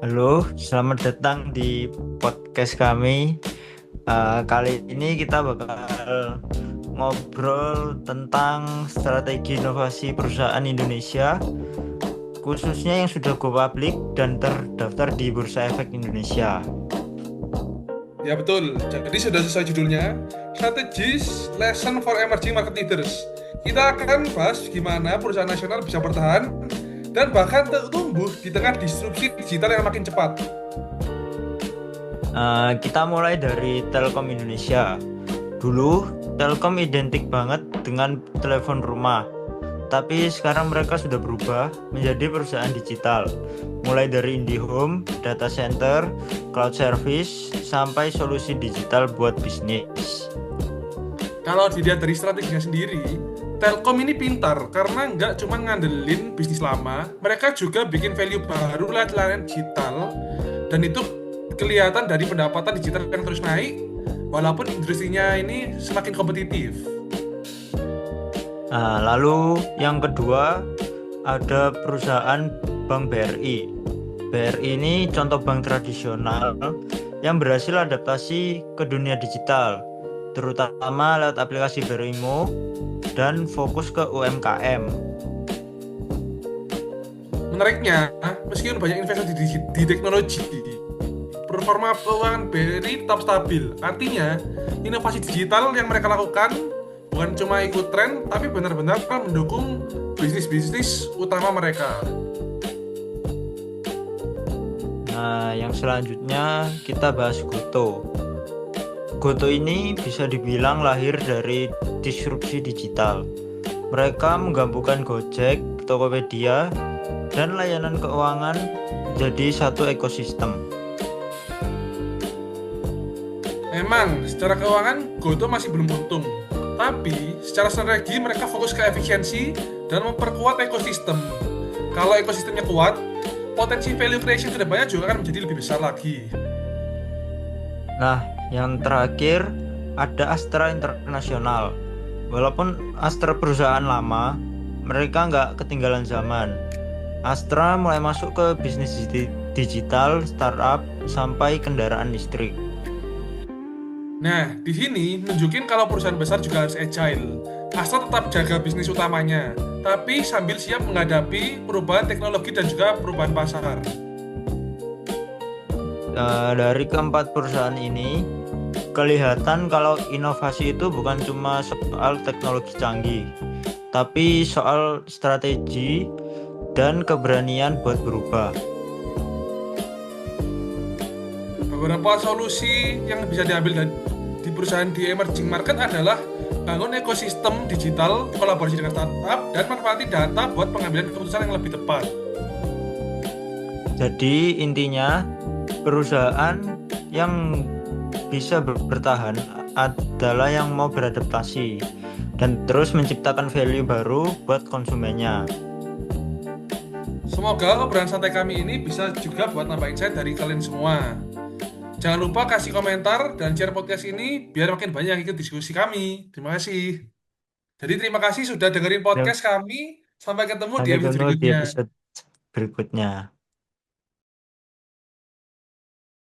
Halo, selamat datang di podcast kami. Kali ini kita bakal ngobrol tentang strategi inovasi perusahaan Indonesia, khususnya yang sudah go public dan terdaftar di Bursa Efek Indonesia. Ya betul, jadi sudah sesuai judulnya, Strategis Lesson for Emerging Market Leaders. Kita akan bahas gimana perusahaan nasional bisa bertahan dan bahkan tumbuh di tengah disrupsi digital yang makin cepat. Kita mulai dari Telkom Indonesia. Dulu, Telkom identik banget dengan telepon rumah. Tapi sekarang mereka sudah berubah menjadi perusahaan digital, mulai dari IndiHome, data center, cloud service, sampai solusi digital buat bisnis. Kalau dilihat dari strateginya sendiri, Telkom ini pintar karena nggak cuma ngandelin bisnis lama, mereka juga bikin value baru lewat layanan digital, dan itu kelihatan dari pendapatan digital yang terus naik, walaupun industrinya ini semakin kompetitif. Lalu yang kedua ada perusahaan Bank BRI. BRI ini contoh bank tradisional yang berhasil adaptasi ke dunia digital, terutama lewat aplikasi BRImo dan fokus ke UMKM. Menariknya, meskipun banyak investasi di teknologi, performa keuangan BRI tetap stabil. Artinya, inovasi digital yang mereka lakukan bukan cuma ikut tren, tapi benar-benar mendukung bisnis-bisnis utama mereka. Nah, yang selanjutnya kita bahas Goto. Goto ini bisa dibilang lahir dari disrupsi digital. Mereka menggabungkan Gojek, Tokopedia, dan layanan keuangan jadi satu ekosistem. Memang, secara keuangan, Goto masih belum untung. Tapi, secara strategi mereka fokus ke efisiensi dan memperkuat ekosistem. Kalau ekosistemnya kuat, potensi value creation ke depannya juga akan menjadi lebih besar lagi. Nah, yang terakhir ada Astra Internasional. Walaupun Astra perusahaan lama, mereka nggak ketinggalan zaman. Astra mulai masuk ke bisnis digital, startup, sampai kendaraan listrik. Nah, di sini nunjukin kalau perusahaan besar juga harus agile. Asal tetap jaga bisnis utamanya, tapi sambil siap menghadapi perubahan teknologi dan juga perubahan pasar. Dari keempat perusahaan ini, kelihatan kalau inovasi itu bukan cuma soal teknologi canggih, tapi soal strategi dan keberanian buat berubah. Beberapa solusi yang bisa diambil di perusahaan di emerging market adalah bangun ekosistem digital, kolaborasi dengan startup, dan manfaati data buat pengambilan keputusan yang lebih tepat. Jadi intinya perusahaan yang bisa bertahan adalah yang mau beradaptasi dan terus menciptakan value baru buat konsumennya. Semoga obrolan santai kami ini bisa juga buat nambah insight dari kalian semua. Jangan lupa kasih komentar dan share podcast ini biar makin banyak yang ikut diskusi kami. Terima kasih. Jadi terima kasih sudah dengerin Ya, podcast kami. Sampai ketemu di sampai episode ketemu di berikutnya. episode berikutnya.